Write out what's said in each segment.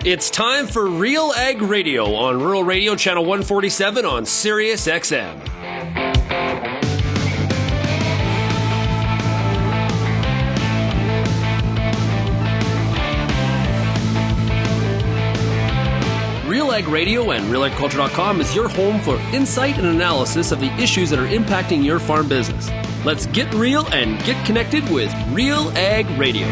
It's time for RealAg Radio on Rural Radio Channel 147 on Sirius XM. RealAg Radio and RealAgriculture.com is your home for insight and analysis of the issues that are impacting your farm business. Let's get real and get connected with RealAg Radio.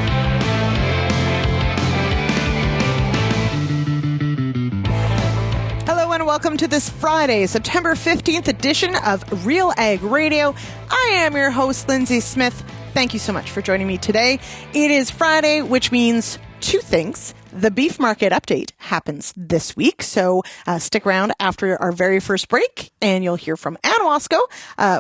Hello and welcome to this Friday, September 15th edition of RealAg Radio. I am your host, Lyndsey Smith. Thank you so much for joining me today. It is Friday, which means two things. The beef market update happens this week, so stick around after our very first break, and you'll hear from Anne Wasko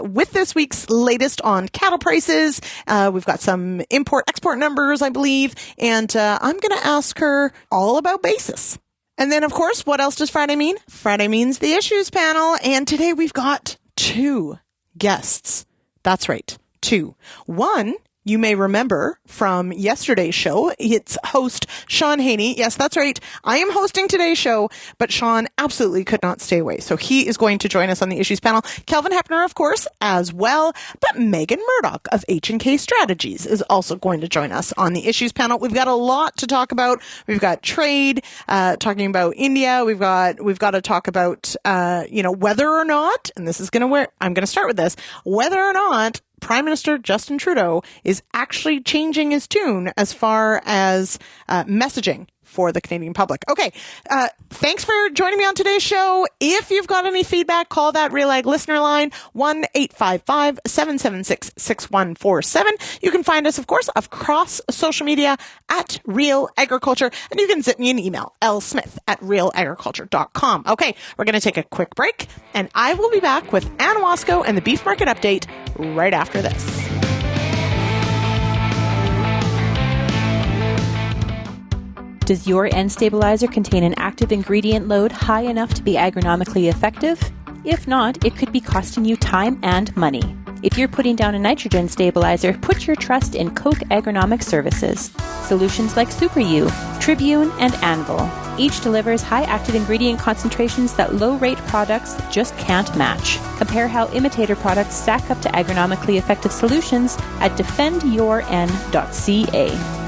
with this week's latest on cattle prices. We've got some import-export numbers, I believe, and I'm going to ask her all about basis. And then, of course, what else does Friday mean? Friday means the issues panel, and today we've got two guests. That's right, two. One, you may remember from yesterday's show, it's host Shaun Haney. Yes, that's right. I am hosting today's show, but Shaun absolutely could not stay away. So he is going to join us on the issues panel. Kelvin Heppner, of course, as well. But Meagan Murdoch of H&K Strategies is also going to join us on the issues panel. We've got a lot to talk about. We've got trade, talking about India. We've got to talk about, whether or not, and this is I'm going to start with this, whether or not Prime Minister Justin Trudeau is actually changing his tune as far as messaging for the Canadian public. Okay, thanks for joining me on today's show. If you've got any feedback, call that RealAg listener line, 1-855-776-6147. You can find us, of course, across social media at RealAgriculture, and you can send me an email, lsmith@realagriculture.com. Okay, we're going to take a quick break, and I will be back with Anne Wasko and the beef market update right after this. Does your N stabilizer contain an active ingredient load high enough to be agronomically effective? If not, it could be costing you time and money. If you're putting down a nitrogen stabilizer, put your trust in Koch Agronomic Services. Solutions like Super U, Tribune, and Anvil. Each delivers high active ingredient concentrations that low-rate products just can't match. Compare how imitator products stack up to agronomically effective solutions at defendyourn.ca.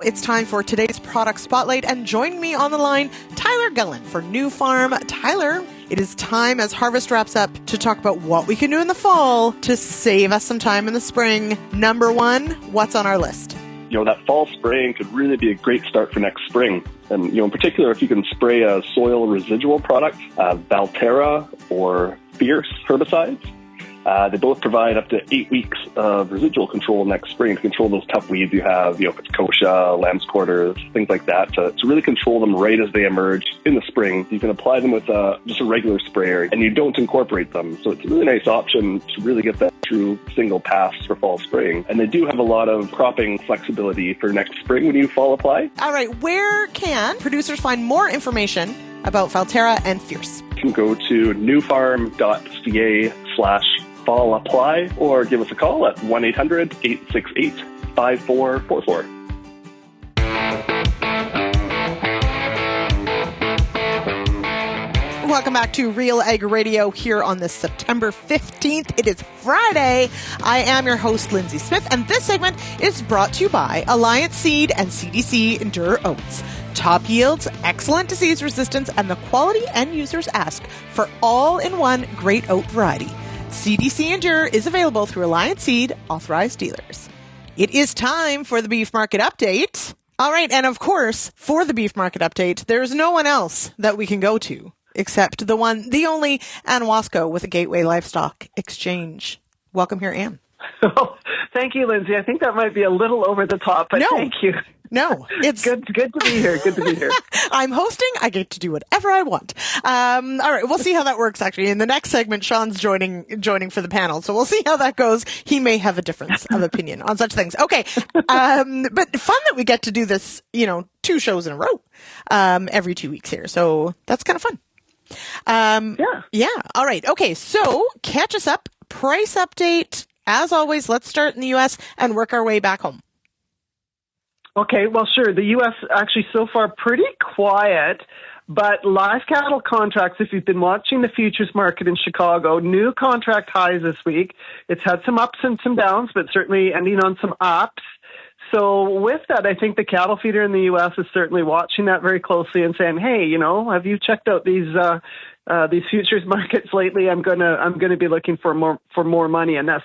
It's time for today's product spotlight, and join me on the line, Tyler Gullen for New Farm. Tyler, it is time as harvest wraps up to talk about what we can do in the fall to save us some time in the spring. Number one, what's on our list? That fall spraying could really be a great start for next spring. And, in particular, if you can spray a soil residual product, Valterra or Fierce herbicides. They both provide up to 8 weeks of residual control next spring to control those tough weeds you have, if it's kochia, lamb's quarters, things like that, to really control them right as they emerge in the spring. You can apply them with just a regular sprayer, and you don't incorporate them. So it's a really nice option to really get that true single pass for fall spraying. And they do have a lot of cropping flexibility for next spring when you fall apply. All right, where can producers find more information about Valterra and Fierce? You can go to newfarm.ca/fall apply, or give us a call at 1-800-868-5444. Welcome back to RealAg Radio here on this September 15th. It is Friday. I am your host, Lyndsey Smith, and this segment is brought to you by Alliance Seed and CDC Endure Oats. Top yields, excellent disease resistance, and the quality end users ask for all-in-one great oat variety. CDC Endure is available through Alliance Seed authorized dealers. It is time for the beef market update. All right, and of course, for the beef market update, there's no one else that we can go to except the one, the only Anne Wasko with the Gateway Livestock Exchange. Welcome here, Anne. Oh, thank you, Lyndsey. I think that might be a little over the top, but thank you. No, it's good to be here. Good to be here. I'm hosting. I get to do whatever I want. All right. We'll see how that works. Actually, in the next segment, Shaun's joining for the panel. So we'll see how that goes. He may have a difference of opinion on such things. Okay. But fun that we get to do this, 2 shows in a row, every 2 weeks here. So that's kind of fun. Yeah. All right. Okay. So catch us up. Price update. As always, let's start in the U.S. and work our way back home. Okay, well, sure. The U.S. actually so far pretty quiet, but live cattle contracts, if you've been watching the futures market in Chicago, new contract highs this week. It's had some ups and some downs, but certainly ending on some ups. So with that, I think the cattle feeder in the U.S. is certainly watching that very closely and saying, hey, have you checked out these futures markets lately? I'm gonna be looking for more money, and that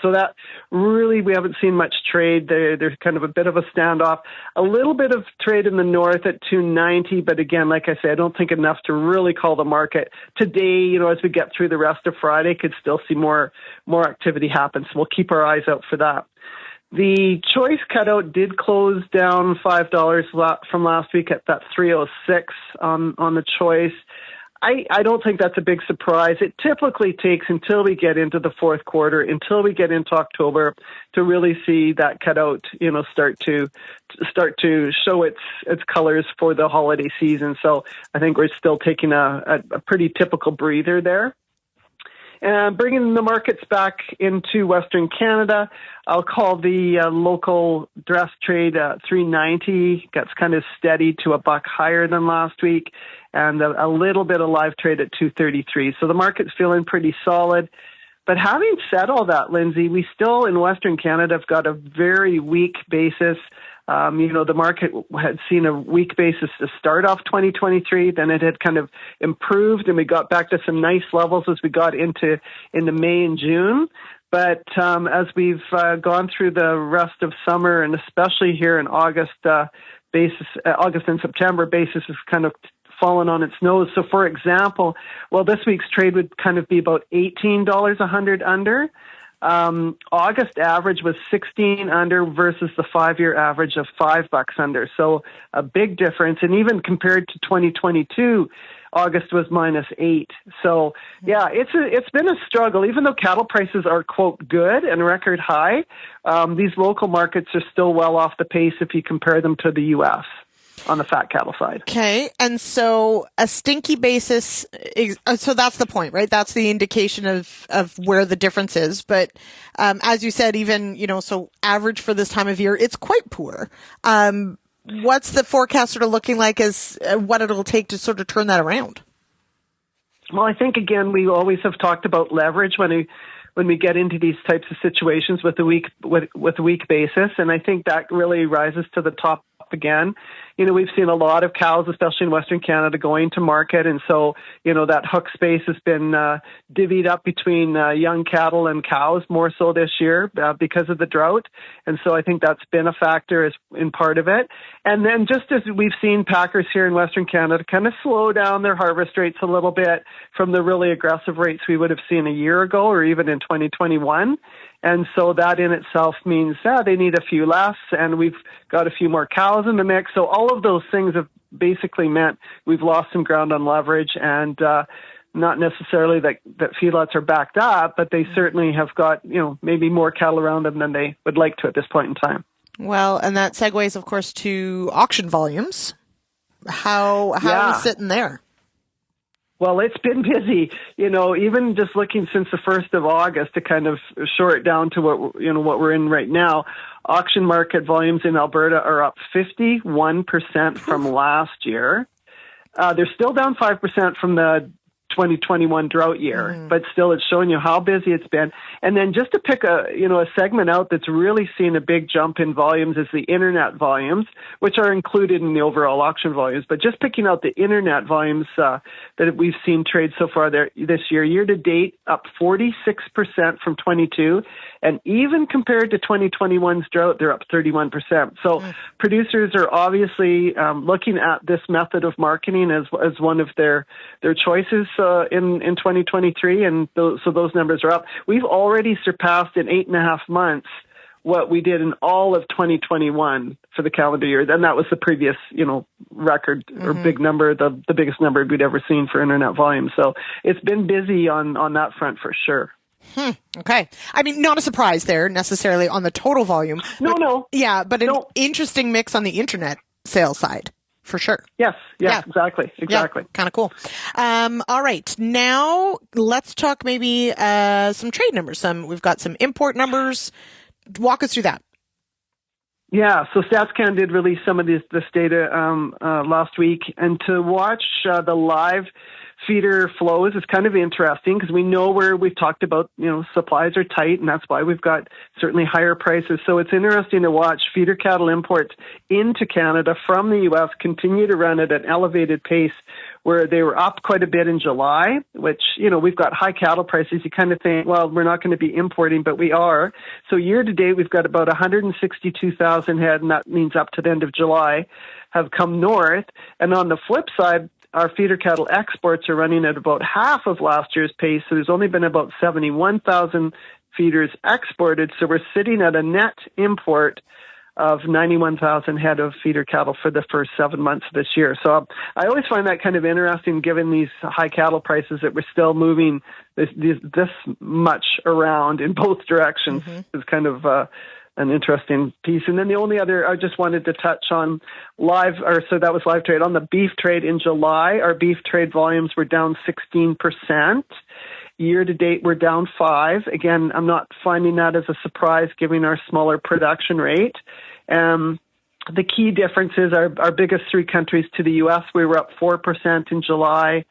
really we haven't seen much trade. There's kind of a bit of a standoff, a little bit of trade in the north at 290, but again, like I say, I don't think enough to really call the market today. As we get through the rest of Friday, could still see more activity happen. So we'll keep our eyes out for that. The choice cutout did close down $5 from last week at that 306 on the choice. I don't think that's a big surprise. It typically takes until we get into the fourth quarter, until we get into October, to really see that cutout, start to show its colors for the holiday season. So I think we're still taking a pretty typical breather there. And bringing the markets back into Western Canada, I'll call the local dress trade 390. Gets kind of steady to $1 higher than last week, and a little bit of live trade at 233. So the market's feeling pretty solid. But having said all that, Lyndsey, we still in Western Canada have got a very weak basis. The market had seen a weak basis to start off 2023. Then it had kind of improved, and we got back to some nice levels as we got into May and June. But as we've gone through the rest of summer, and especially here in August and September, basis has kind of fallen on its nose. So, for example, this week's trade would kind of be about $18 100 under. August average was 16 under versus the 5-year average of $5 under. So a big difference. And even compared to 2022, August was -8. So yeah, it's been a struggle. Even though cattle prices are, quote, good and record high, these local markets are still well off the pace if you compare them to the U.S. on the fat cattle side. Okay. And so a stinky basis, so that's the point, right? That's the indication of where the difference is. But as you said, even, so average for this time of year, it's quite poor. What's the forecast sort of looking like as what it'll take to sort of turn that around? Well, I think, again, we always have talked about leverage when we get into these types of situations with a weak basis. And I think that really rises to the top again. We've seen a lot of cows, especially in Western Canada, going to market. And so, that hook space has been divvied up between young cattle and cows more so this year because of the drought. And so I think that's been a factor in part of it. And then just as we've seen packers here in Western Canada kind of slow down their harvest rates a little bit from the really aggressive rates we would have seen a year ago or even in 2021. And so that in itself means they need a few less, and we've got a few more cows in the mix. So all of those things have basically meant we've lost some ground on leverage, and not necessarily that feedlots are backed up, but they certainly have got, maybe more cattle around them than they would like to at this point in time. Well, and that segues, of course, to auction volumes. How are we sitting there? Well, it's been busy, even just looking since the 1st of August to kind of short it down to what we're in right now. Auction market volumes in Alberta are up 51% from last year. They're still down 5% from the 2021 drought year, but still it's showing you how busy it's been. And then just to pick a segment out that's really seen a big jump in volumes is the internet volumes, which are included in the overall auction volumes. But just picking out the internet volumes that we've seen trade so far this year to date, up 46% from 22, and even compared to 2021's drought, they're up 31%. So producers are obviously looking at this method of marketing as one of their choices in 2023, and so those numbers are up. We've already surpassed in 8.5 months what we did in all of 2021 for the calendar year, and that was the previous record or big number, the biggest number we'd ever seen for internet volume. So it's been busy on that front for sure. Okay. I mean, not a surprise there necessarily on the total volume. No. Yeah, but an interesting mix on the internet sales side. For sure. Yes, exactly. Yeah, kind of cool. All right. Now let's talk maybe some trade numbers. We've got some import numbers. Walk us through that. Yeah, so StatsCan did release some of this data last week, and to watch the live feeder flows is kind of interesting because we know where we've talked about, supplies are tight, and that's why we've got certainly higher prices. So it's interesting to watch feeder cattle imports into Canada from the U.S. continue to run at an elevated pace, where they were up quite a bit in July, which, we've got high cattle prices. You kind of think, well, we're not going to be importing, but we are. So year to date, we've got about 162,000 head, and that means up to the end of July, have come north. And on the flip side, our feeder cattle exports are running at about half of last year's pace. So there's only been about 71,000 feeders exported. So we're sitting at a net import of 91,000 head of feeder cattle for the first 7 months of this year. So I always find that kind of interesting, given these high cattle prices, that we're still moving this much around in both directions. Is kind of an interesting piece. And then the only other I just wanted to touch on that was live trade. On the beef trade in July, our beef trade volumes were down 16%. Year to date, we're down 5%. Again, I'm not finding that as a surprise, given our smaller production rate. The key difference is our biggest three countries to the U.S., we were up 4% in July.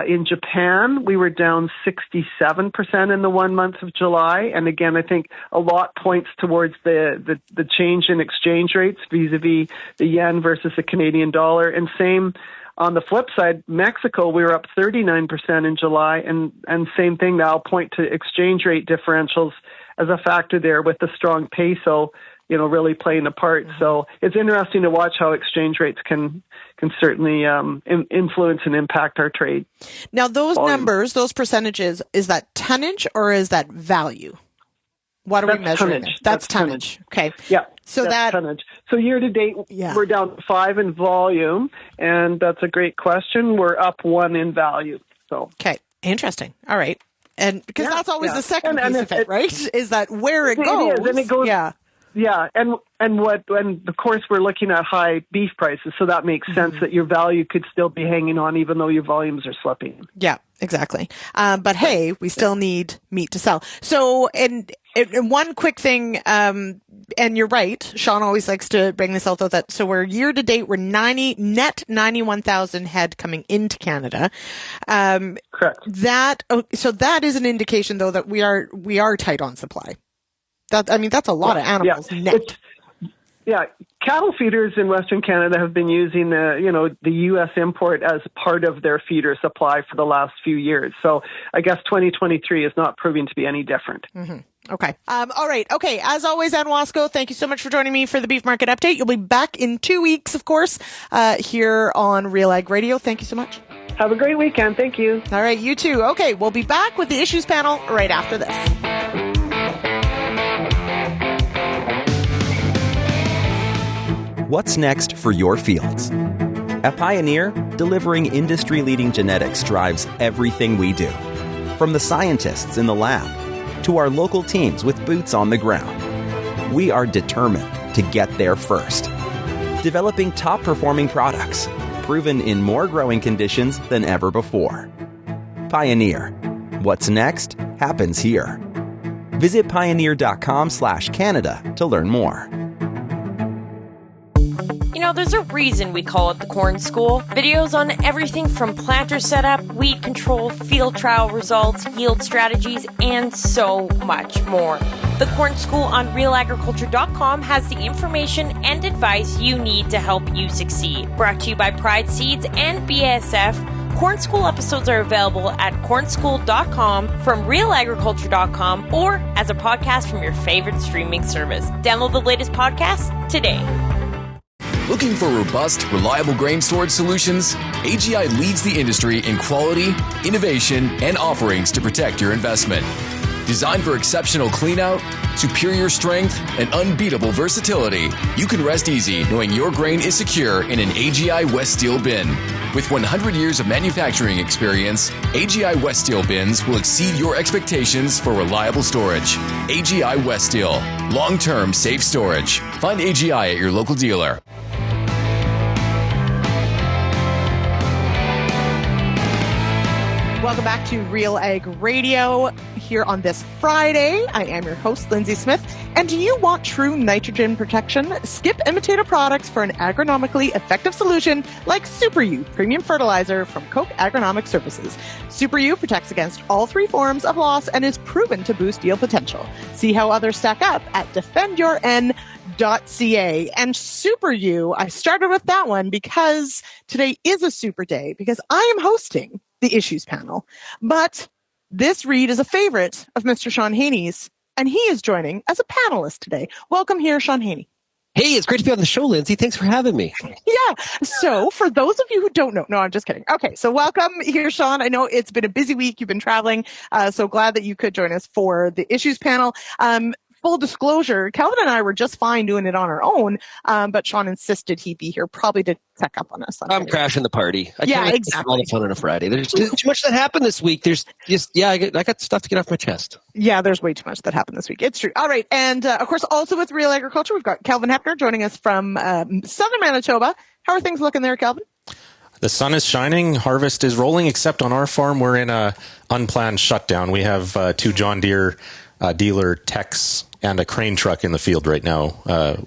In Japan, we were down 67% in the 1 month of July. And again, I think a lot points towards the change in exchange rates vis-a-vis the yen versus the Canadian dollar. And same on the flip side, Mexico, we were up 39% in July. And same thing, now I'll point to exchange rate differentials as a factor there, with the strong peso, really playing a part. So it's interesting to watch how exchange rates can certainly influence and impact our trade. Now, those numbers, those percentages, is that tonnage or is that value? What are we measuring? That's tonnage. Okay. Yeah. So that's tonnage. So year to date, we're down 5 in volume, and that's a great question. We're up 1 in value. So okay, interesting. All right, and because that's always the second piece of it, right? Is that where it goes? It is, and it goes. Yeah, and of course we're looking at high beef prices, so that makes sense that your value could still be hanging on even though your volumes are slipping. Yeah, exactly. But hey, we still need meat to sell. So, and one quick thing, and you're right, Shaun always likes to bring this out though, that so we're year to date, we're 91,000 head coming into Canada. Correct. So that is an indication though that we are tight on supply. That's a lot of animals net. Cattle feeders in Western Canada have been using the U.S. import as part of their feeder supply for the last few years. So I guess 2023 is not proving to be any different. Okay. All right. Okay. As always, Anne Wasko, thank you so much for joining me for the Beef Market Update. You'll be back in 2 weeks, of course, here on RealAg Radio. Thank you so much. Have a great weekend. Thank you. All right. You too. Okay. We'll be back with the issues panel right after this. What's next for your fields? At Pioneer, delivering industry-leading genetics drives everything we do. From the scientists in the lab to our local teams with boots on the ground, we are determined to get there first. Developing top-performing products, proven in more growing conditions than ever before. Pioneer. What's next happens here. Visit pioneer.com/Canada to learn more. There's a reason we call it the Corn School. Videos on everything from planter setup, weed control, field trial results, yield strategies, and so much more. The Corn School on RealAgriculture.com has the information and advice you need to help you succeed. Brought to you by Pride Seeds and BASF, Corn School episodes are available at cornschool.com, from RealAgriculture.com, or as a podcast from your favorite streaming service. Download the latest podcast today. Looking for robust, reliable grain storage solutions? AGI leads the industry in quality, innovation, and offerings to protect your investment. Designed for exceptional cleanout, superior strength, and unbeatable versatility, you can rest easy knowing your grain is secure in an AGI West Steel bin. With 100 years of manufacturing experience, AGI West Steel bins will exceed your expectations for reliable storage. AGI West Steel. Long-term safe storage. Find AGI at your local dealer. Welcome back to Real Ag Radio here on this Friday. I am your host, Lyndsey Smith. And do you want true nitrogen protection? Skip imitator products for an agronomically effective solution like Super U premium fertilizer from Koch Agronomic Services. Super U protects against all three forms of loss and is proven to boost yield potential. See how others stack up at defendyourn.ca. And Super U, I started with that one because today is a super day because I am hosting the issues panel. But this read is a favorite of Mr. Shaun Haney's, and he is joining as a panelist today. Welcome here, Shaun Haney. Hey, it's great to be on the show, Lyndsey. Thanks for having me. Yeah. So for those of you who don't know, no, I'm just kidding. Okay. So welcome here, Shaun. I know it's been a busy week. You've been traveling. So glad that you could join us for the issues panel. Full disclosure, Kelvin and I were just fine doing it on our own, but Shaun insisted he be here probably to check up on us. I'm crashing the party. Yeah, exactly. All the fun on a Friday. There's too much that happened this week. There's just, I got stuff to get off my chest. Yeah, there's way too much that happened this week. It's true. All right. And of course, also with Real Agriculture, we've got Kelvin Heppner joining us from southern Manitoba. How are things looking there, Kelvin? The sun is shining. Harvest is rolling, except on our farm, we're in a unplanned shutdown. We have two John Deere dealer techs and a crane truck in the field right now,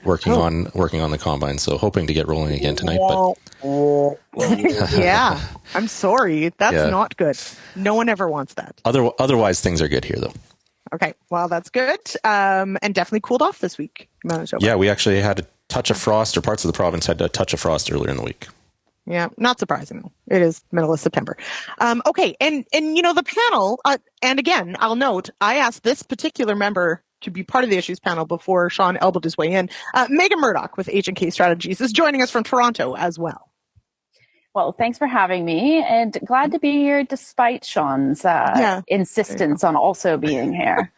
working on the combine. So hoping to get rolling again tonight. But yeah, I'm sorry. That's not good. No one ever wants that. Otherwise, things are good here, though. Okay, well, that's good. And definitely cooled off this week, Manitoba. Yeah, we actually had a touch of frost, or parts of the province had a touch of frost earlier in the week. Yeah, not surprising though. It is middle of September. Okay, and you know the panel, and again, I'll note, I asked this particular member to be part of the issues panel before Shaun elbowed his way in. Meagan Murdoch with H&K Strategies is joining us from Toronto as well. Well, thanks for having me, and glad to be here despite Shaun's insistence on also being here.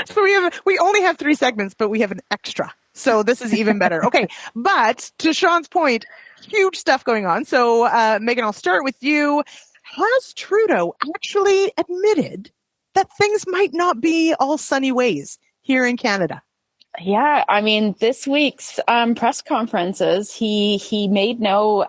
So we only have 3 segments, but we have an extra. So this is even better. Okay, but to Shaun's point, huge stuff going on. So Meagan, I'll start with you. Has Trudeau actually admitted that things might not be all sunny ways here in Canada? Yeah, I mean, this week's press conferences, he made no,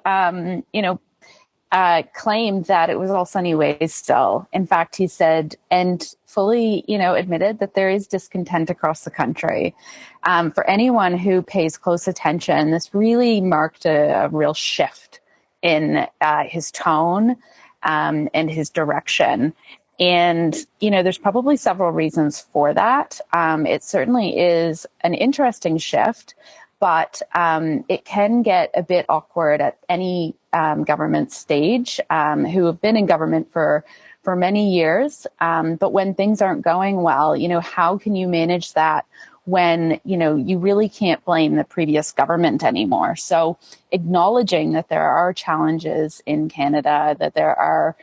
claim that it was all sunny ways still. In fact, he said, and fully, admitted that there is discontent across the country. For anyone who pays close attention, this really marked a real shift in his tone and his direction. And, there's probably several reasons for that. It certainly is an interesting shift, but it can get a bit awkward at any government stage, who have been in government for many years. But when things aren't going well, how can you manage that when, you really can't blame the previous government anymore? So acknowledging that there are challenges in Canada, that there are,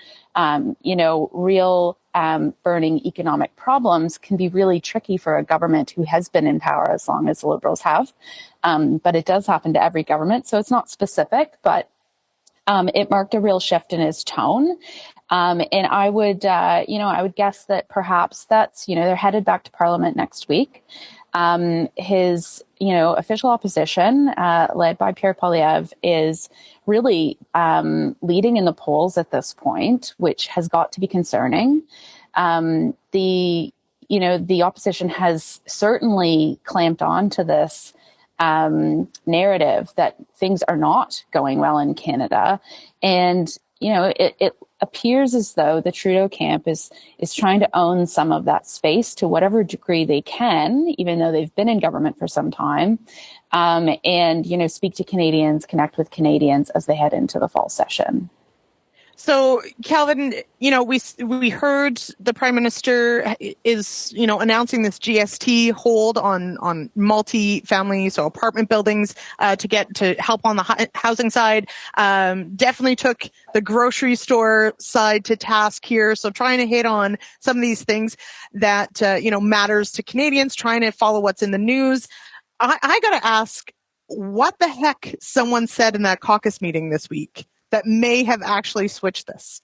real burning economic problems can be really tricky for a government who has been in power as long as the Liberals have. But it does happen to every government. So it's not specific, but it marked a real shift in his tone. And I would guess that perhaps that's, they're headed back to Parliament next week. His, official opposition, led by Pierre Poilievre, is really leading in the polls at this point, which has got to be concerning. The opposition has certainly clamped on to this narrative that things are not going well in Canada. And, it appears as though the Trudeau camp is trying to own some of that space to whatever degree they can, even though they've been in government for some time, and, speak to Canadians, connect with Canadians as they head into the fall session. So, Kelvin, we heard the Prime Minister is, announcing this GST hold on multi-family, so apartment buildings, to help on the housing side. Definitely took the grocery store side to task here. So trying to hit on some of these things that, matters to Canadians, trying to follow what's in the news. I got to ask, what the heck someone said in that caucus meeting this week that may have actually switched this?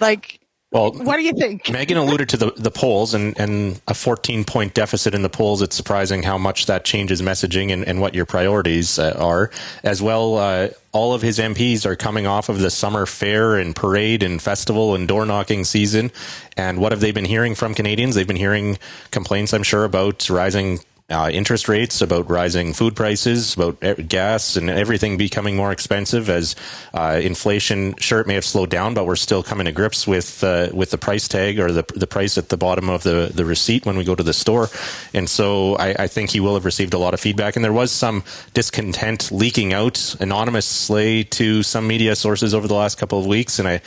Like, Well, what do you think? Meagan alluded to the polls and a 14-point deficit in the polls. It's surprising how much that changes messaging and what your priorities are. As well, all of his MPs are coming off of the summer fair and parade and festival and door-knocking season. And what have they been hearing from Canadians? They've been hearing complaints, I'm sure, about rising interest rates, about rising food prices, about gas and everything becoming more expensive as inflation. Sure, it may have slowed down, but we're still coming to grips with the price tag or the price at the bottom of the receipt when we go to the store. And so I think he will have received a lot of feedback. And there was some discontent leaking out anonymously to some media sources over the last couple of weeks. And I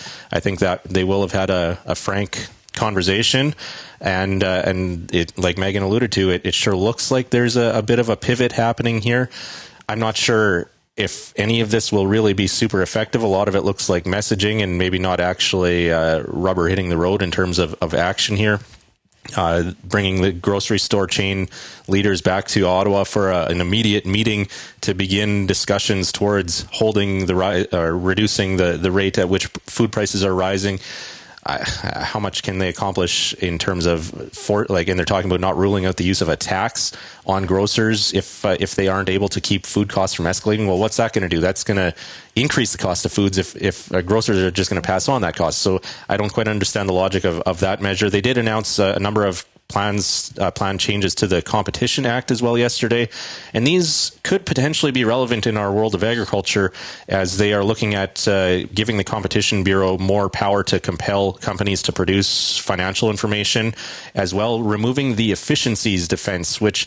think that they will have had a frank conversation, and it, like Meagan alluded to, it sure looks like there's a bit of a pivot happening here. I'm not sure if any of this will really be super effective. A lot of it looks like messaging and maybe not actually rubber hitting the road in terms of action here. Bringing the grocery store chain leaders back to Ottawa for an immediate meeting to begin discussions towards holding reducing the rate at which food prices are rising. How much can they accomplish in terms of and they're talking about not ruling out the use of a tax on grocers if they aren't able to keep food costs from escalating. Well, what's that going to do? That's going to increase the cost of foods if grocers are just going to pass on that cost. So I don't quite understand the logic of that measure. They did announce a number of plan changes to the Competition Act as well yesterday. And these could potentially be relevant in our world of agriculture as they are looking at giving the Competition Bureau more power to compel companies to produce financial information, as well removing the efficiencies defense, which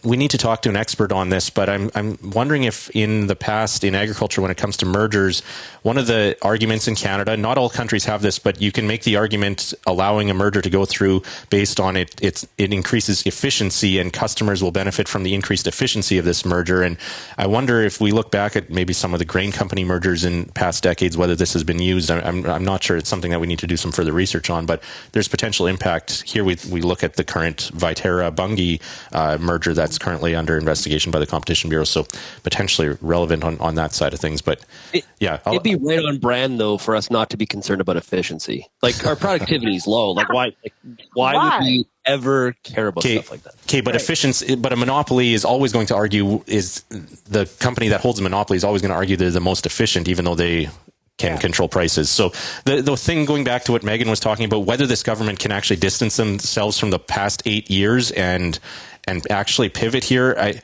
we need to talk to an expert on this, but I'm wondering if in the past in agriculture when it comes to mergers, one of the arguments in Canada, not all countries have this, but you can make the argument allowing a merger to go through based on it increases efficiency and customers will benefit from the increased efficiency of this merger. And I wonder if we look back at maybe some of the grain company mergers in past decades, whether this has been used. I'm not sure. It's something that we need to do some further research on, but there's potential impact here. We look at the current Viterra-Bunge merger that's currently under investigation by the Competition Bureau, so potentially relevant on that side of things. But it'd be right on brand though for us not to be concerned about efficiency. Like our productivity is low. Like why would we ever care about stuff like that? Okay, but efficiency, but a monopoly is always going to argue, is the company that holds a monopoly is always going to argue they're the most efficient, even though they can control prices. So the thing, going back to what Meagan was talking about, whether this government can actually distance themselves from the past 8 years and actually pivot here,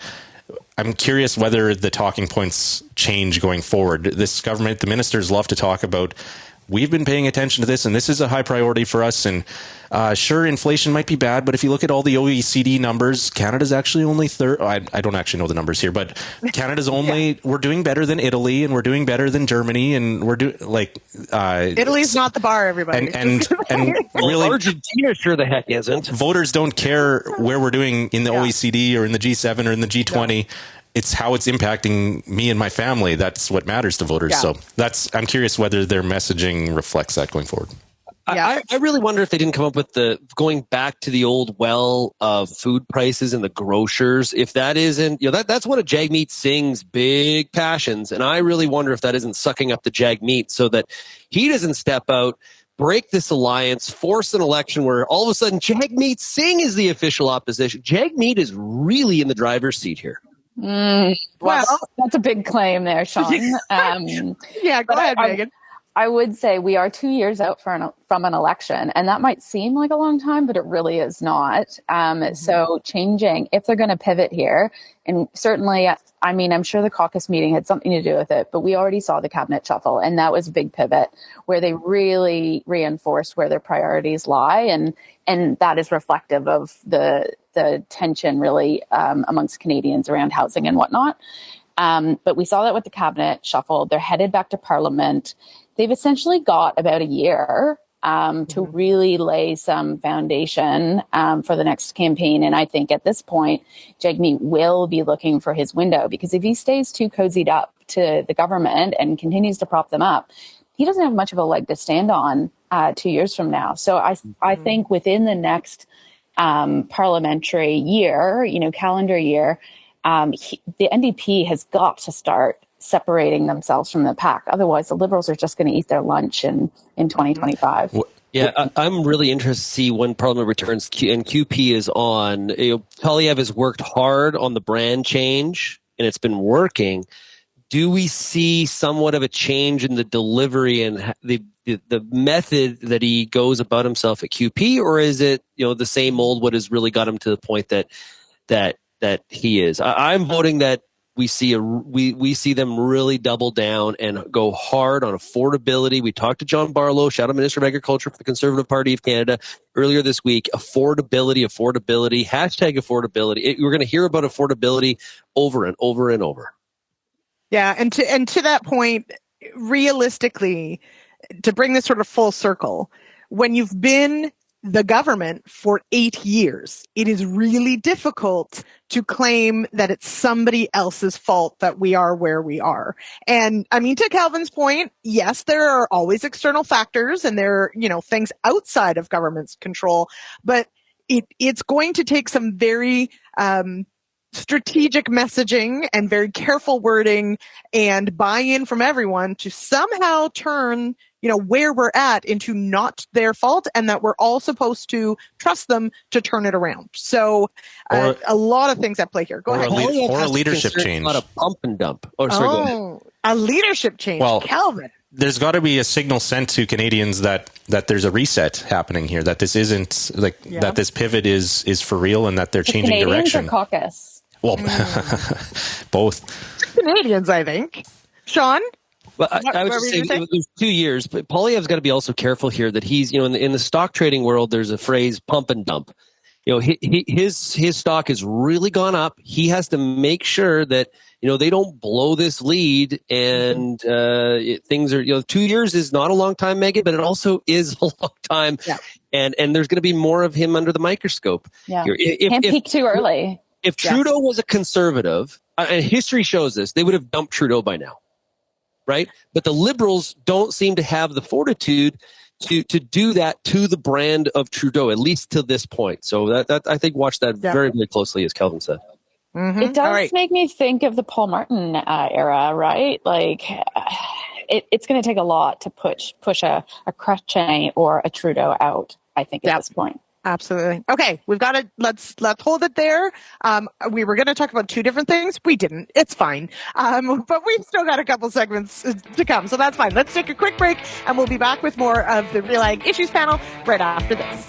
I'm curious whether the talking points change going forward. This government, the ministers love to talk about, we've been paying attention to this and this is a high priority for us. And sure, inflation might be bad, but if you look at all the OECD numbers, Canada's actually only third. I don't actually know the numbers here, but Canada's only, we're doing better than Italy and we're doing better than Germany, and we're doing Italy's not the bar, everybody. And really, Argentina sure the heck isn't. Voters don't care where we're doing in the OECD or in the G7 or in the G20. Yeah. It's how it's impacting me and my family. That's what matters to voters. Yeah. So I'm curious whether their messaging reflects that going forward. I really wonder if they didn't come up with going back to the old well of food prices and the grocers. If that isn't, that's one of Jagmeet Singh's big passions. And I really wonder if that isn't sucking up the Jagmeet so that he doesn't step out, break this alliance, force an election where all of a sudden Jagmeet Singh is the official opposition. Jagmeet is really in the driver's seat here. Well, that's a big claim there, Shaun. Go ahead, Meagan. I would say we are 2 years out from an election, and that might seem like a long time, but it really is not. So changing, if they're going to pivot here, and certainly, I'm sure the caucus meeting had something to do with it, but we already saw the cabinet shuffle, and that was a big pivot where they really reinforced where their priorities lie, and that is reflective of the tension really amongst Canadians around housing and whatnot. But we saw that with the cabinet shuffle. They're headed back to Parliament. They've essentially got about a year to really lay some foundation for the next campaign. And I think at this point, Jagmeet will be looking for his window, because if he stays too cozied up to the government and continues to prop them up, he doesn't have much of a leg to stand on 2 years from now. So I think within the next parliamentary year, calendar year, the NDP has got to start separating themselves from the pack. Otherwise, the Liberals are just going to eat their lunch in 2025. Yeah, I'm really interested to see when Parliament returns and QP is on. Polyev has worked hard on the brand change, and it's been working. Do we see somewhat of a change in the delivery and the method that he goes about himself at QP, or is it the same old? What has really got him to the point that he is? I'm voting that we see we see them really double down and go hard on affordability. We talked to John Barlow, Shadow Minister of Agriculture for the Conservative Party of Canada, earlier this week. Affordability, hashtag affordability. We're going to hear about affordability over and over and over. Yeah, and to that point, realistically, to bring this sort of full circle, when you've been the government for 8 years, it is really difficult to claim that it's somebody else's fault that we are where we are. And I mean, to Kelvin's point, yes, there are always external factors and there are, things outside of government's control, but it's going to take some very strategic messaging and very careful wording and buy-in from everyone to somehow turn where we're at into not their fault, and that we're all supposed to trust them to turn it around. So a lot of things at play here. Go ahead. Or a leadership change. Not a pump and dump. Go ahead. A leadership change. Well, Kelvin. There's got to be a signal sent to Canadians that there's a reset happening here, that this isn't that this pivot is for real and that they're changing Canadians direction. Or caucus? Well, both. Canadians, I think. Sean? Well, I would just say there's 2 years, but Poilievre's got to be also careful here that he's, in the stock trading world, there's a phrase pump and dump. His stock has really gone up. He has to make sure that, they don't blow this lead and things are, 2 years is not a long time, Meagan, but it also is a long time. Yeah. And there's going to be more of him under the microscope. Yeah. Can't peak too early. If Trudeau was a conservative, and history shows this, they would have dumped Trudeau by now. Right? But the Liberals don't seem to have the fortitude to do that to the brand of Trudeau, at least to this point. So that I think watch that very, very closely, as Kelvin said. Mm-hmm. It does make me think of the Paul Martin era, right? Like it's going to take a lot to push a Chrétien or a Trudeau out, I think, at this point. Absolutely. Okay, we've got to let's hold it there. We were going to talk about two different things. We didn't. It's fine. But we've still got a couple segments to come, so that's fine. Let's take a quick break, and we'll be back with more of the Real Ag Issues panel right after this.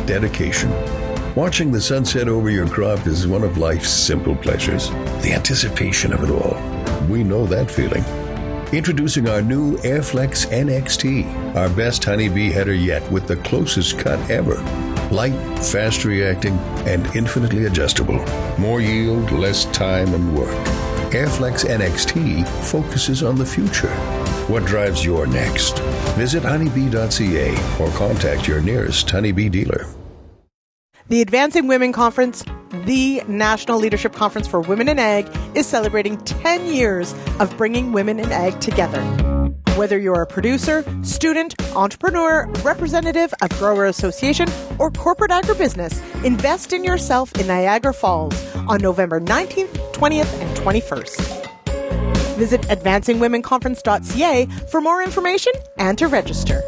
Dedication. Watching the sunset over your crop is one of life's simple pleasures. The anticipation of it all. We know that feeling. Introducing our new Airflex NXT, our best honeybee header yet with the closest cut ever. Light, fast reacting, and infinitely adjustable. More yield, less time and work. Airflex NXT focuses on the future. What drives your next? Visit honeybee.ca or contact your nearest honeybee dealer. The Advancing Women Conference, the National Leadership Conference for Women in Ag, is celebrating 10 years of bringing women in ag together. Whether you're a producer, student, entrepreneur, representative of grower association, or corporate agribusiness, invest in yourself in Niagara Falls on November 19th, 20th, and 21st. Visit advancingwomenconference.ca for more information and to register.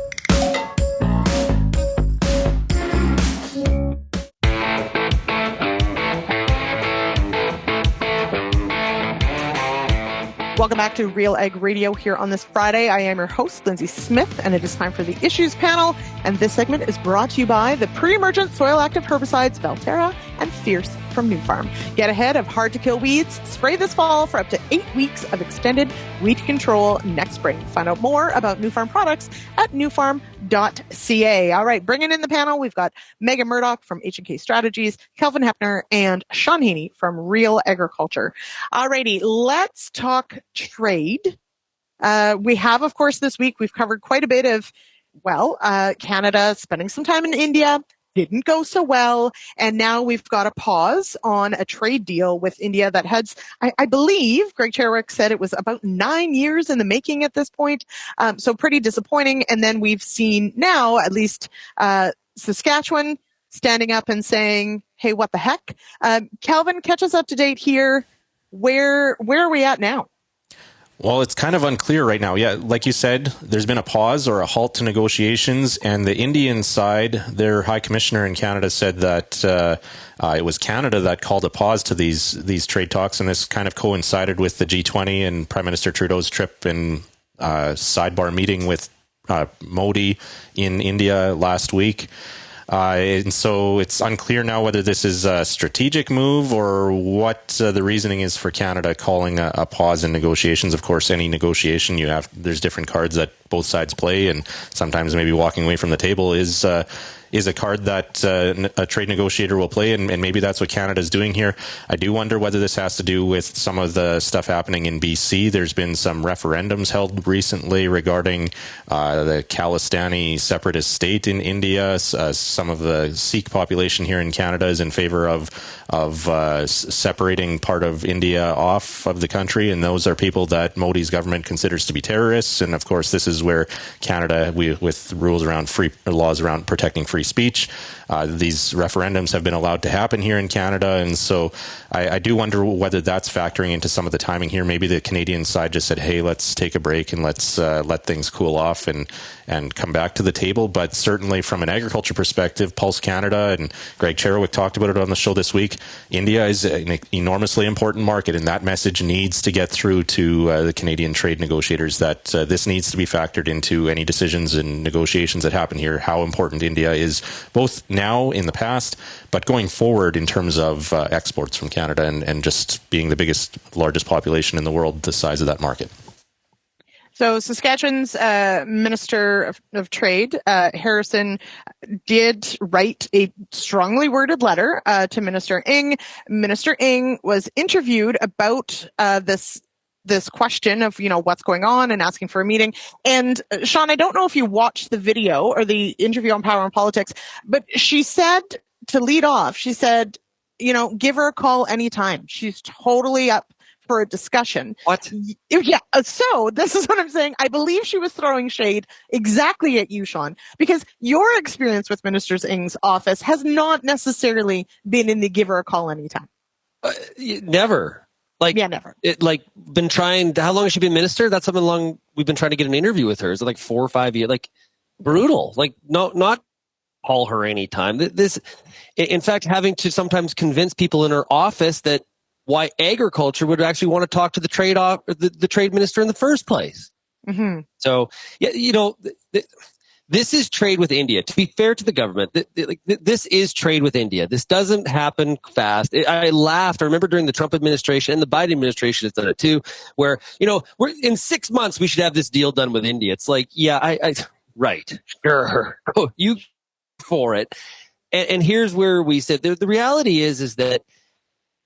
Welcome back to Real Ag Radio here on this Friday. I am your host, Lyndsey Smith, and it is time for the Issues panel. And this segment is brought to you by the pre-emergent soil-active herbicides Valterra and Fierce from New Farm. Get ahead of hard-to-kill weeds. Spray this fall for up to 8 weeks of extended weed control next spring. Find out more about New Farm products at newfarm.ca. All right, bringing in the panel, we've got Meagan Murdoch from H&K Strategies, Kelvin Heppner, and Shaun Haney from RealAgriculture. All righty, let's talk trade. We have, of course, this week, we've covered quite a bit of, Canada spending some time in India. Didn't go so well, and now we've got a pause on a trade deal with India that has, I believe, Greg Cherwick said it was about 9 years in the making at this point, so pretty disappointing. And then we've seen now, at least Saskatchewan standing up and saying, hey, what the heck? Kelvin, catch us up to date here. Where are we at now? Well, it's kind of unclear right now. Yeah, like you said, there's been a pause or a halt to negotiations, and the Indian side, their High Commissioner in Canada, said that it was Canada that called a pause to these trade talks, and this kind of coincided with the G20 and Prime Minister Trudeau's trip and sidebar meeting with Modi in India last week. And so it's unclear now whether this is a strategic move or what the reasoning is for Canada calling a pause in negotiations. Of course, any negotiation there's different cards that both sides play, and sometimes maybe walking away from the table is a card that a trade negotiator will play, and maybe that's what Canada is doing here. I do wonder whether this has to do with some of the stuff happening in BC. There's been some referendums held recently regarding the Khalistani separatist state in India. Some of the Sikh population here in Canada is in favor of separating part of India off of the country, and those are people that Modi's government considers to be terrorists. And of course, this is where Canada, with laws around protecting free speech, these referendums have been allowed to happen here in Canada, and so I do wonder whether that's factoring into some of the timing here. Maybe the Canadian side just said, "Hey, let's take a break and let's let things cool off and come back to the table." But certainly, from an agriculture perspective, Pulse Canada and Greg Cherowick talked about it on the show this week. India is an enormously important market, and that message needs to get through to the Canadian trade negotiators that this needs to be factored into any decisions and negotiations that happen here. How important India is, both now, in the past, but going forward in terms of exports from Canada and just being the largest population in the world, the size of that market. So Saskatchewan's Minister of Trade, Harrison, did write a strongly worded letter to Minister Ng. Minister Ng was interviewed about this question of, what's going on and asking for a meeting. And Shaun, I don't know if you watched the video or the interview on Power and Politics, but she said, to lead off, she said, give her a call anytime. She's totally up for a discussion. What? Yeah. So this is what I'm saying. I believe she was throwing shade exactly at you, Shaun, because your experience with Minister Ng's office has not necessarily been in the give her a call anytime. Never. Never. Been trying. How long has she been minister? That's something long. We've been trying to get an interview with her. Is it like 4 or 5 years? Brutal. Not call her anytime. This, in fact, having to sometimes convince people in her office that why agriculture would actually want to talk to the trade minister in the first place. Mm-hmm. So, this is trade with India. To be fair to the government, this is trade with India. This doesn't happen fast. I laughed. I remember during the Trump administration and the Biden administration has done it too, where, we're in 6 months, we should have this deal done with India. It's like, yeah, right. Sure. Oh, you for it. And here's where we said, the reality is that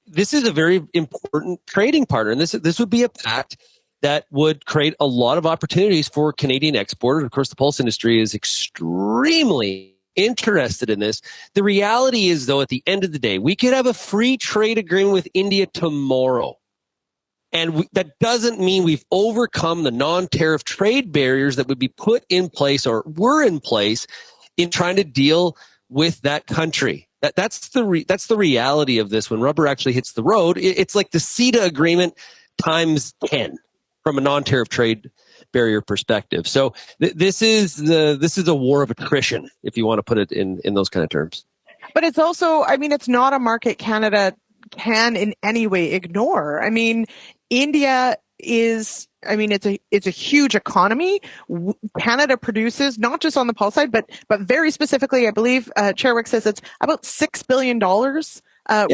this is a very important trading partner. And this would be a pact that would create a lot of opportunities for Canadian exporters. Of course, the pulse industry is extremely interested in this. The reality is, though, at the end of the day, we could have a free trade agreement with India tomorrow. And that doesn't mean we've overcome the non-tariff trade barriers that would be put in place or were in place in trying to deal with that country. That's the reality of this. When rubber actually hits the road, it's like the CETA agreement times 10 from a non-tariff trade barrier perspective. So this is a war of attrition, if you want to put it in those kind of terms. But it's also, it's not a market Canada can in any way ignore. India is, it's a huge economy. Canada produces, not just on the pulse side, but very specifically, I believe Cherowick says it's about $6 billion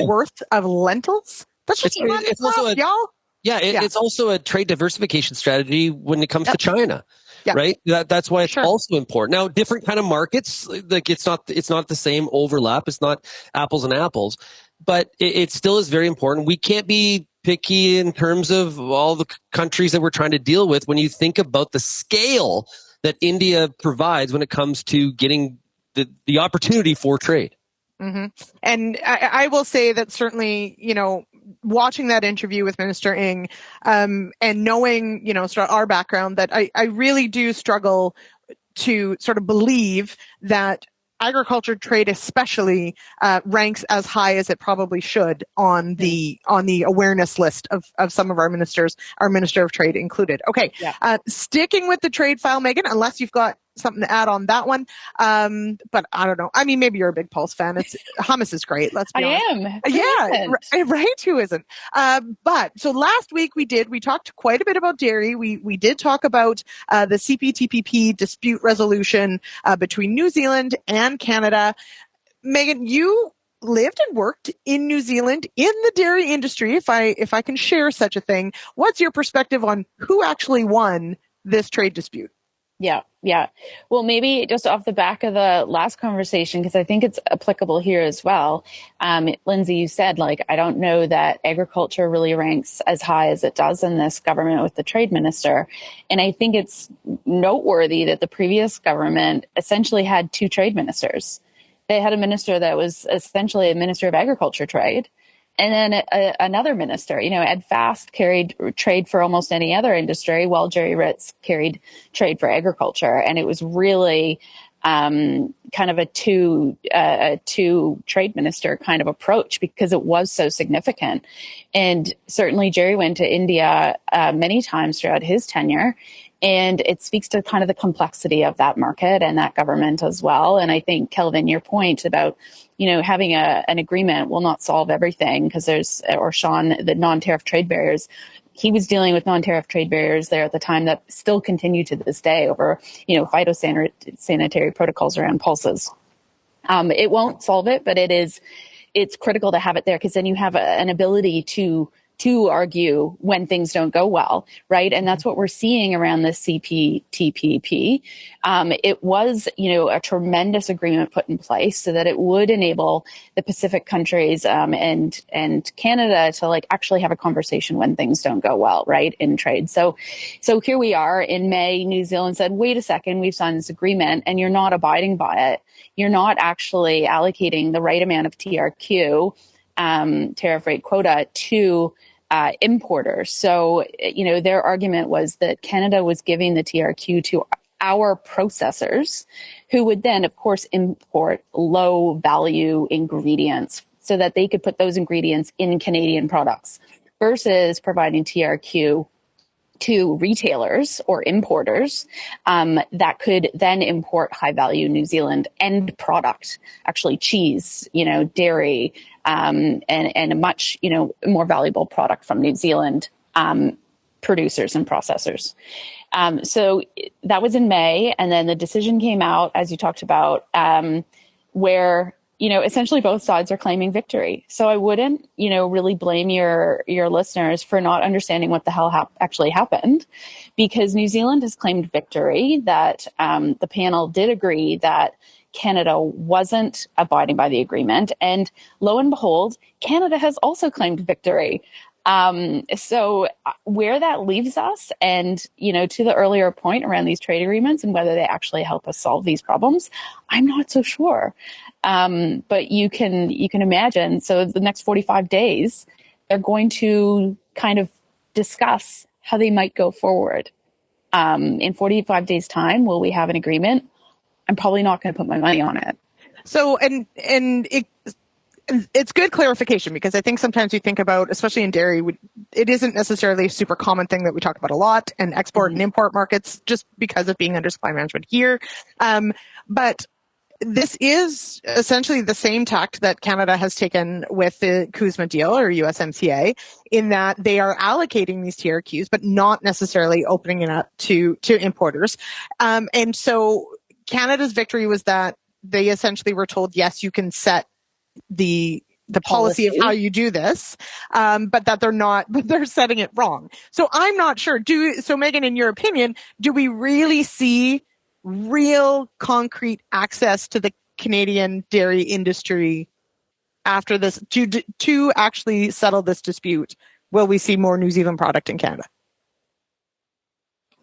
worth of lentils. That's just y'all. Yeah, it's also a trade diversification strategy when it comes to China, right? That's why it's also important. Now, different kind of markets, it's not the same overlap. It's not apples and apples, but it still is very important. We can't be picky in terms of all the countries that we're trying to deal with when you think about the scale that India provides when it comes to getting the opportunity for trade. Mm-hmm. And I will say that certainly, watching that interview with Minister Ng, and knowing, sort of our background, that I really do struggle to sort of believe that agriculture trade especially ranks as high as it probably should on the awareness list of some of our ministers, our Minister of Trade included. Okay, sticking with the trade file, Meagan, unless you've got something to add on that one. But I don't know. I mean, maybe you're a big Pulse fan. Hummus is great. Let's be honest. I am. Right. Who isn't? But so last week we talked quite a bit about dairy. We did talk about the CPTPP dispute resolution between New Zealand and Canada. Meagan, you lived and worked in New Zealand in the dairy industry, if I can share such a thing. What's your perspective on who actually won this trade dispute? Yeah. Well, maybe just off the back of the last conversation, because I think it's applicable here as well. Lyndsey, you said, I don't know that agriculture really ranks as high as it does in this government with the trade minister. And I think it's noteworthy that the previous government essentially had two trade ministers. They had a minister that was essentially a minister of agriculture trade. And then another minister, Ed Fast carried trade for almost any other industry, while Jerry Ritz carried trade for agriculture. And it was really kind of a two trade minister kind of approach because it was so significant. And certainly Jerry went to India many times throughout his tenure. And it speaks to kind of the complexity of that market and that government as well. And I think, Kelvin, your point about, having an agreement will not solve everything because or Shaun, the non-tariff trade barriers, he was dealing with non-tariff trade barriers there at the time that still continue to this day over, phytosanitary protocols around pulses. It won't solve it, but it's critical to have it there because then you have an ability to argue when things don't go well, right? And that's what we're seeing around the CPTPP. It was, a tremendous agreement put in place so that it would enable the Pacific countries and Canada to actually have a conversation when things don't go well, right, in trade. So here we are in May. New Zealand said, wait a second, we've signed this agreement and you're not abiding by it. You're not actually allocating the right amount of TRQ, tariff rate quota, to importers. So, their argument was that Canada was giving the TRQ to our processors, who would then, of course, import low value ingredients so that they could put those ingredients in Canadian products versus providing TRQ to retailers or importers that could then import high value New Zealand end product, actually cheese, dairy, and a much, more valuable product from New Zealand producers and processors. So that was in May. And then the decision came out, as you talked about, where essentially both sides are claiming victory. So I wouldn't, really blame your listeners for not understanding what the hell actually happened, because New Zealand has claimed victory, that the panel did agree that Canada wasn't abiding by the agreement. And lo and behold, Canada has also claimed victory. So where that leaves us, and, to the earlier point around these trade agreements and whether they actually help us solve these problems, I'm not so sure. But you can imagine, so the next 45 days, they're going to kind of discuss how they might go forward. In 45 days time, will we have an agreement? I'm probably not going to put my money on it. So, and it's good clarification, because I think sometimes we think about, especially in dairy, it isn't necessarily a super common thing that we talk about a lot, and export and import markets, just because of being under supply management here. But this is essentially the same tact that Canada has taken with the CUSMA deal, or USMCA, in that they are allocating these TRQs, but not necessarily opening it up to importers. And so Canada's victory was that they essentially were told, yes, you can set the policy of how you do this, but that they're setting it wrong. So I'm not sure. So Meagan, in your opinion, do we really see real concrete access to the Canadian dairy industry after this to actually settle this dispute? Will we see more New Zealand product in Canada?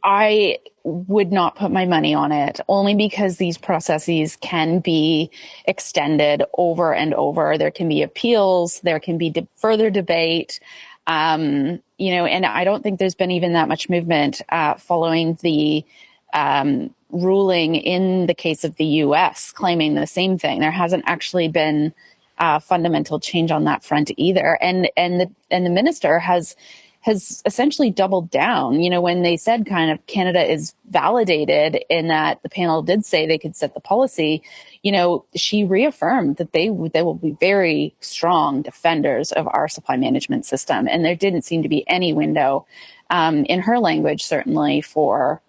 I would not put my money on it, only because these processes can be extended over and over. There can be appeals, there can be further debate, and I don't think there's been even that much movement following the ruling in the case of the U.S. claiming the same thing. There hasn't actually been fundamental change on that front either. And the minister has essentially doubled down. When they said kind of Canada is validated in that the panel did say they could set the policy, she reaffirmed that they will be very strong defenders of our supply management system. And there didn't seem to be any window in her language, certainly, for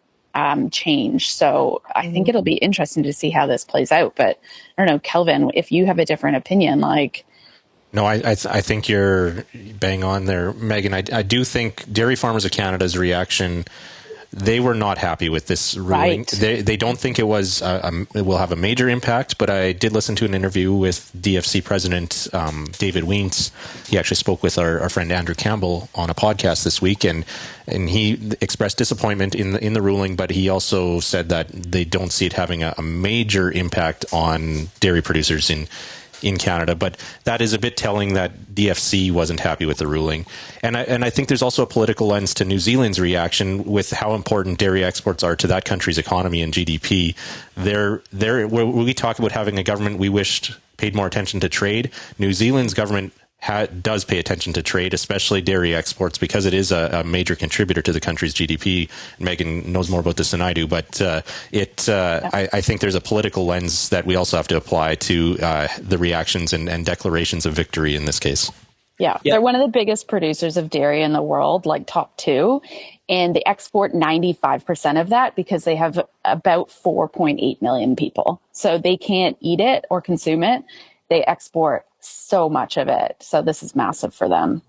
change. So I think it'll be interesting to see how this plays out. But I don't know, Kelvin, if you have a different opinion, No, I think you're bang on there, Meagan. I do think Dairy Farmers of Canada's reaction, they were not happy with this ruling. Right. They don't think it will have a major impact, but I did listen to an interview with DFC President David Wientz. He actually spoke with our friend Andrew Campbell on a podcast this week, and he expressed disappointment in the ruling, but he also said that they don't see it having a major impact on dairy producers in Canada. But that is a bit telling that DFC wasn't happy with the ruling. And I think there's also a political lens to New Zealand's reaction with how important dairy exports are to that country's economy and GDP. When we talk about having a government we wished paid more attention to trade, New Zealand's government does pay attention to trade, especially dairy exports, because it is a major contributor to the country's GDP. Meagan knows more about this than I do, but I think there's a political lens that we also have to apply to the reactions and declarations of victory in this case. Yeah, they're one of the biggest producers of dairy in the world, top 2, and they export 95% of that because they have about 4.8 million people. So they can't eat it or consume it. They export so much of it. So this is massive for them.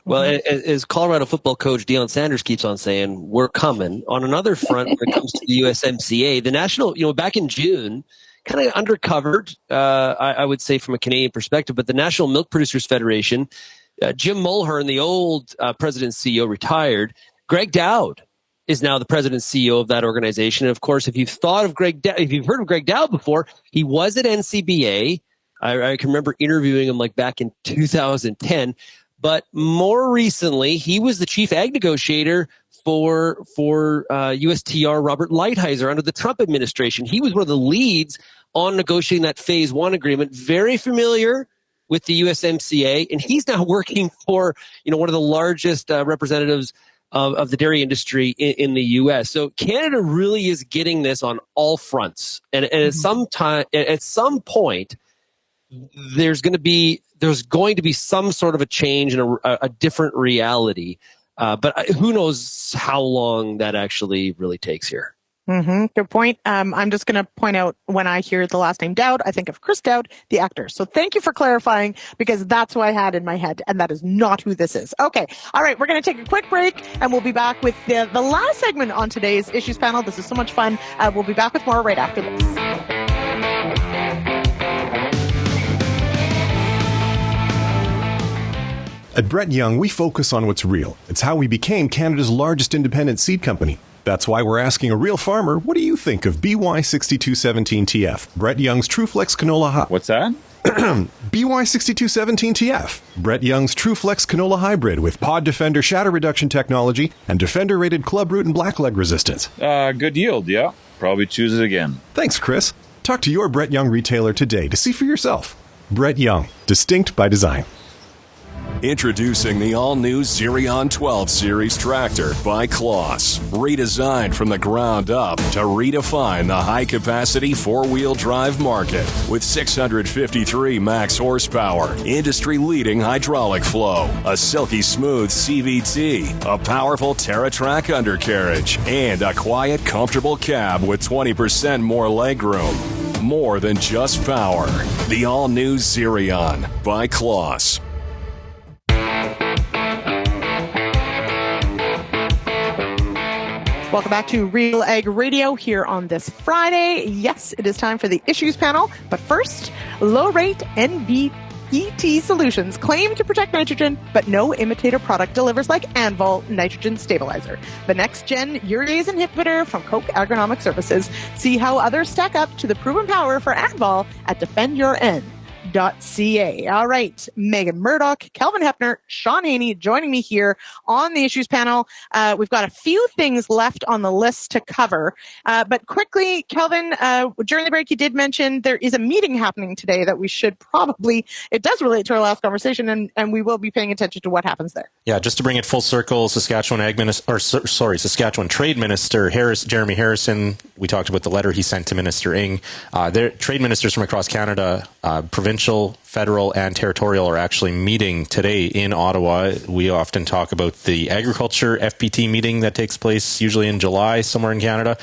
Well, as Colorado football coach Deion Sanders keeps on saying, we're coming. On another front, when it comes to the USMCA, the national, back in June, kind of undercovered, I would say from a Canadian perspective, but the National Milk Producers Federation, Jim Mulhern, the old president and CEO, retired. Greg Dowd is now the president and CEO of that organization. And of course, if you've heard of Greg Dowd before, he was at NCBA. I can remember interviewing him back in 2010, but more recently, he was the chief ag negotiator for USTR Robert Lighthizer under the Trump administration. He was one of the leads on negotiating that Phase 1 agreement, very familiar with the USMCA, and he's now working for one of the largest representatives of the dairy industry in the U.S. So Canada really is getting this on all fronts, and at some point, there's going to be some sort of a change and a different reality. But who knows how long that actually really takes here. Good point. I'm just going to point out, when I hear the last name Dowd, I think of Chris Dowd, the actor. So thank you for clarifying, because that's who I had in my head, and that is not who this is. Okay. All right. We're going to take a quick break, and we'll be back with the last segment on today's Issues panel. This is so much fun. We'll be back with more right after this. At Brett Young, we focus on what's real. It's how we became Canada's largest independent seed company. That's why we're asking a real farmer, what do you think of BY6217TF, Brett Young's TrueFlex Canola Hybrid? What's that? BY6217TF, Brett Young's TrueFlex Canola Hybrid with Pod Defender shatter reduction technology and Defender-rated club root and blackleg resistance. Good yield, yeah. Probably choose it again. Thanks, Chris. Talk to your Brett Young retailer today to see for yourself. Brett Young, distinct by design. Introducing the all-new Xerion 12 Series tractor by Kloss. Redesigned from the ground up to redefine the high-capacity four-wheel drive market. With 653 max horsepower, industry-leading hydraulic flow, a silky smooth CVT, a powerful TerraTrack undercarriage, and a quiet, comfortable cab with 20% more legroom. More than just power. The all-new Xerion by Kloss. Welcome back to Real Ag Radio here on this Friday. Yes, it is time for the Issues panel. But first, low-rate NBET solutions claim to protect nitrogen, but no imitator product delivers like Anvol nitrogen stabilizer. The next-gen urease inhibitor from Koch Agronomic Services. See how others stack up to the proven power for Anvol at Defend Your N. RealAgRadio.ca. All right, Meagan, Murdoch, Kelvin Heppner, Shaun Haney joining me here on the issues panel. We've got a few things left on the list to cover, but quickly, Kelvin, during the break you did mention there is a meeting happening today that we should probably, it does relate to our last conversation, and we will be paying attention to what happens there. Yeah, just to bring it full circle, Saskatchewan Trade Minister Jeremy Harrison, we talked about the letter he sent to Minister Ng. Their trade ministers from across Canada, provincial, federal, and territorial, are actually meeting today in Ottawa. We often talk about the agriculture FPT meeting that takes place usually in July somewhere in Canada.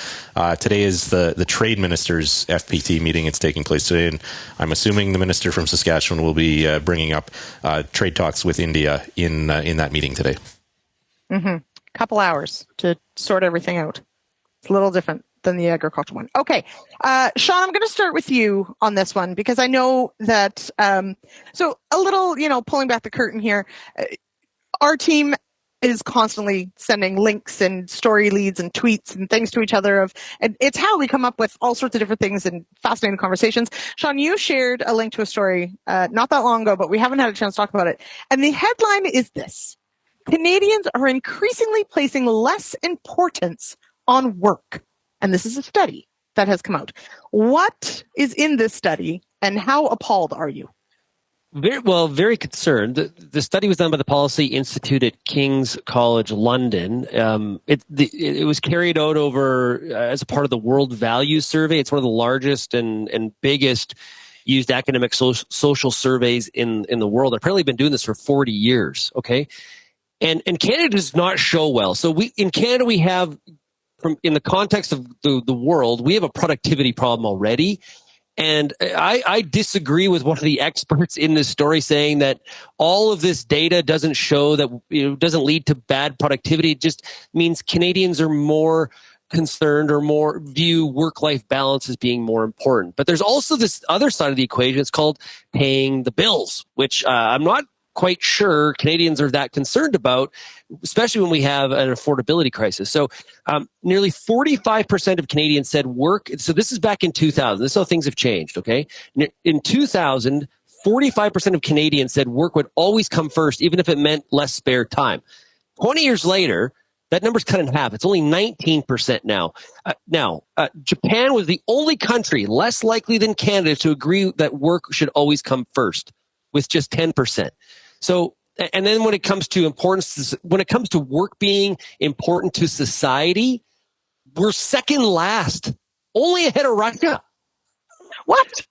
Today is the trade ministers FPT meeting. It's taking place today, and I'm assuming the minister from Saskatchewan will be bringing up trade talks with India in that meeting today. Couple hours to sort everything out. It's a little different than the agriculture one. Okay. Shaun, I'm going to start with you on this one because I know that, so a little, pulling back the curtain here, our team is constantly sending links and story leads and tweets and things to each other and it's how we come up with all sorts of different things and fascinating conversations. Shaun, you shared a link to a story, not that long ago, but we haven't had a chance to talk about it. And the headline is this: Canadians are increasingly placing less importance on work. And this is a study that has come out. What is in this study and how appalled are you? Very concerned. The study was done by the Policy Institute at King's College London. It was carried out over as a part of the World Values Survey. It's one of the largest and biggest used academic social surveys in the world. They've apparently been doing this for 40 years. Okay. And Canada does not show well. So in Canada, we have, in the context of the world, we have a productivity problem already. And I disagree with one of the experts in this story saying that all of this data doesn't show that, doesn't lead to bad productivity. It just means Canadians are more concerned or more view work-life balance as being more important. But there's also this other side of the equation. It's called paying the bills, which I'm not quite sure Canadians are that concerned about, especially when we have an affordability crisis. So nearly 45% of Canadians said work. So this is back in 2000. This is how things have changed, okay? In 2000, 45% of Canadians said work would always come first, even if it meant less spare time. 20 years later, that number's cut in half. It's only 19% now. Japan was the only country less likely than Canada to agree that work should always come first, with just 10%. So, and then when it comes to importance, when it comes to work being important to society, we're second last, only ahead of Russia. What?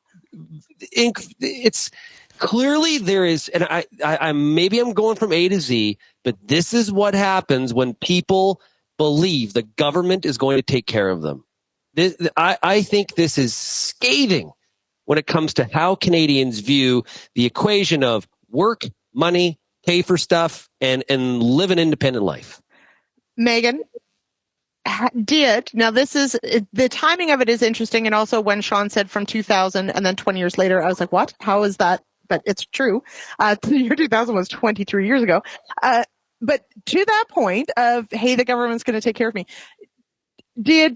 It's clearly there is, and I maybe I'm going from A to Z, but this is what happens when people believe the government is going to take care of them. I think this is scathing when it comes to how Canadians view the equation of work, money, pay for stuff, and live an independent life. Meagan, now this is, the timing of it is interesting. And also when Shaun said from 2000 and then 20 years later, I was like, what? How is that? But it's true. The year 2000 was 23 years ago. But to that point of, hey, the government's going to take care of me. Do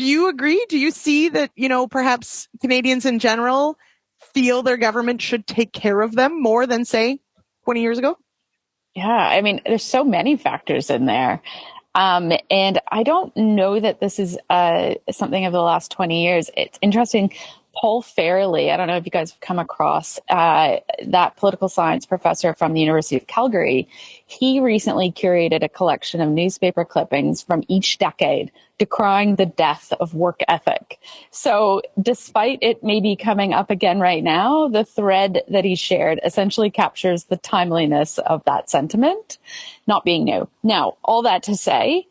you agree? Do you see that, perhaps Canadians in general feel their government should take care of them more than, say, 20 years ago? Yeah, I mean, there's so many factors in there. And I don't know that this is something of the last 20 years. It's interesting. Paul Fairley, I don't know if you guys have come across that political science professor from the University of Calgary. He recently curated a collection of newspaper clippings from each decade decrying the death of work ethic. So despite it maybe coming up again right now, the thread that he shared essentially captures the timeliness of that sentiment not being new. Now, all that to say,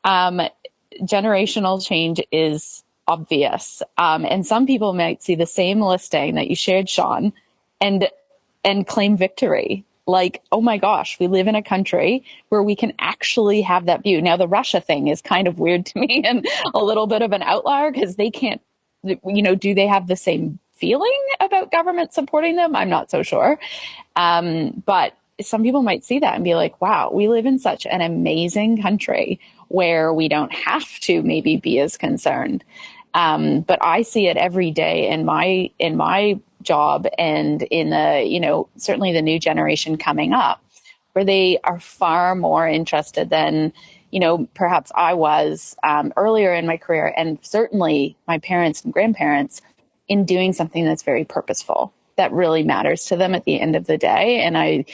generational change is obvious. And some people might see the same listing that you shared, Shaun, and claim victory. Like, oh my gosh, we live in a country where we can actually have that view. Now, the Russia thing is kind of weird to me and a little bit of an outlier because they can't, do they have the same feeling about government supporting them? I'm not so sure. But some people might see that and be like, wow, we live in such an amazing country where we don't have to maybe be as concerned. But I see it every day in my job and in the, certainly the new generation coming up, where they are far more interested than, perhaps I was earlier in my career, and certainly my parents and grandparents, in doing something that's very purposeful, that really matters to them at the end of the day. And I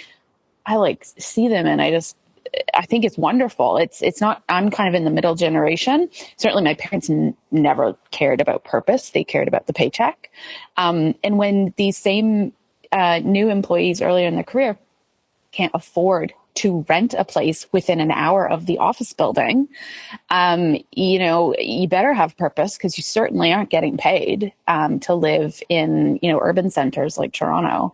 like see them, and I think it's wonderful. It's not, I'm kind of in the middle generation. Certainly my parents never cared about purpose. They cared about the paycheck. And when these same new employees earlier in their career can't afford to rent a place within an hour of the office building, you better have purpose, because you certainly aren't getting paid to live in, urban centers like Toronto.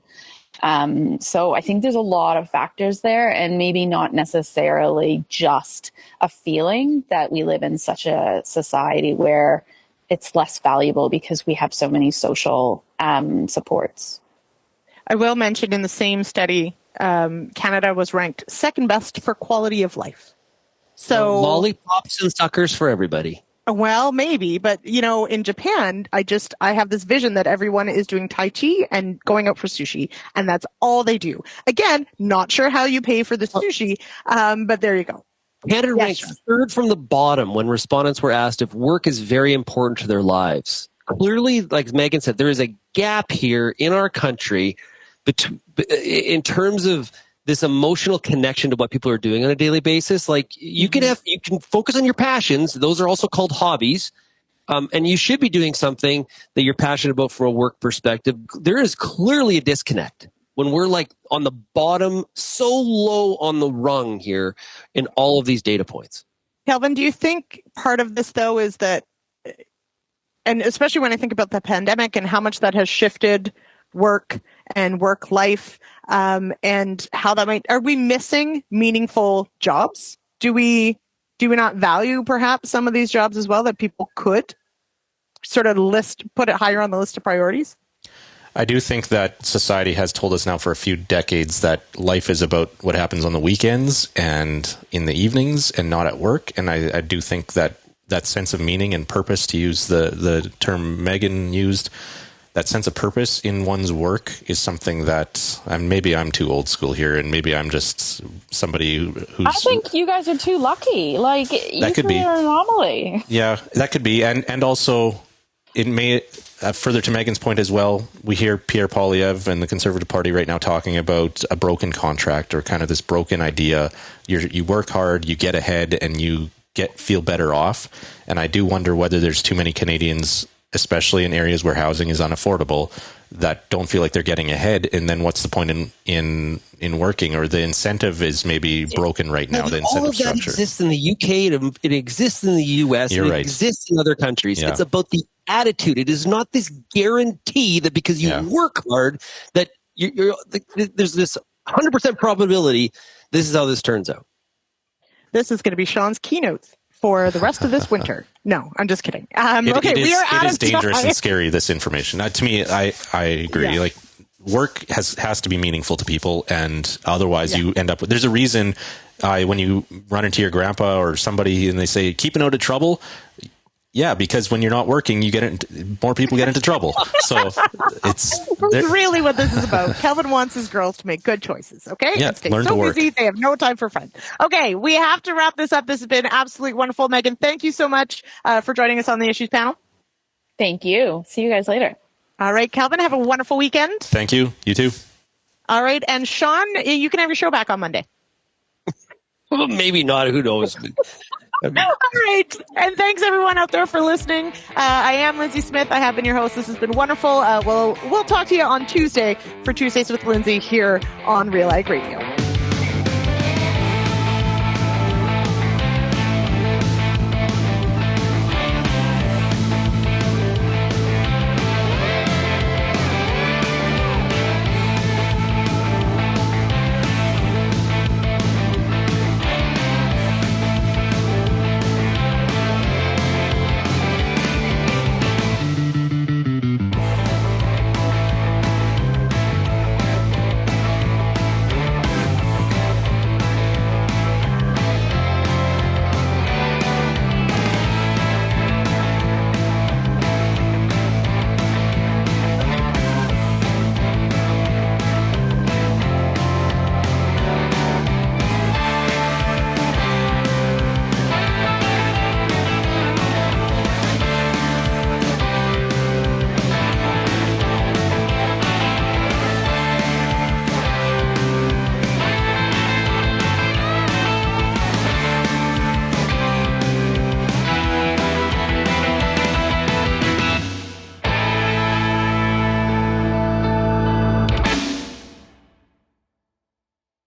So I think there's a lot of factors there, and maybe not necessarily just a feeling that we live in such a society where it's less valuable because we have so many social supports. I will mention in the same study, Canada was ranked second best for quality of life. So lollipops and suckers for everybody. Well, maybe, but in Japan, I have this vision that everyone is doing Tai Chi and going out for sushi, and that's all they do. Again, not sure how you pay for the sushi, but there you go. Canada ranked third from the bottom when respondents were asked if work is very important to their lives. Clearly, like Meagan said, there is a gap here in our country in terms of this emotional connection to what people are doing on a daily basis. Like you can focus on your passions. Those are also called hobbies. And you should be doing something that you're passionate about from a work perspective. There is clearly a disconnect when we're like on the bottom, so low on the rung here in all of these data points. Kelvin, do you think part of this though is that, and especially when I think about the pandemic and how much that has shifted work and work life, and how that are we missing meaningful jobs? Do we not value perhaps some of these jobs as well that people could sort of put it higher on the list of priorities? I do think that society has told us now for a few decades that life is about what happens on the weekends and in the evenings and not at work. And I do think that sense of meaning and purpose, to use the term Meagan used, that sense of purpose in one's work is something that maybe I'm too old school here, and maybe I'm just somebody who's... I think you guys are too lucky. Like, you could be an anomaly. Yeah, that could be. And also, it may, further to Megan's point as well, we hear Pierre Poilievre and the Conservative Party right now talking about a broken contract, or kind of this broken idea. You work hard, you get ahead, and you feel better off. And I do wonder whether there's too many Canadians, especially in areas where housing is unaffordable, that don't feel like they're getting ahead. And then what's the point in working? Or the incentive is maybe broken right now, the incentive all of that structure. Exists in the UK, it exists in the US, You're right. Exists in other countries. Yeah. It's about the attitude. It is not this guarantee that because you work hard, that there's this 100% probability this is how this turns out. This is going to be Shaun's keynotes for the rest of this winter. No, I'm just kidding. It is dangerous and scary, this information. To me, I agree. Yeah. Like, work has to be meaningful to people, and otherwise you end up with... There's a reason when you run into your grandpa or somebody and they say, keeping out of trouble... Yeah, because when you're not working, more people get into trouble. So it's really what this is about. Kelvin wants his girls to make good choices, okay? Yeah, and stay learn so to work. busy, they have no time for fun. Okay, we have to wrap this up. This has been absolutely wonderful. Meagan, thank you so much for joining us on the Issues panel. Thank you. See you guys later. All right, Kelvin, have a wonderful weekend. Thank you. You too. All right, and Shaun, you can have your show back on Monday. Well, maybe not. Who knows? All right. And thanks everyone out there for listening. I am Lyndsey Smith. I have been your host. This has been wonderful. We'll talk to you on Tuesday for Tuesdays with Lyndsey here on RealAg Radio.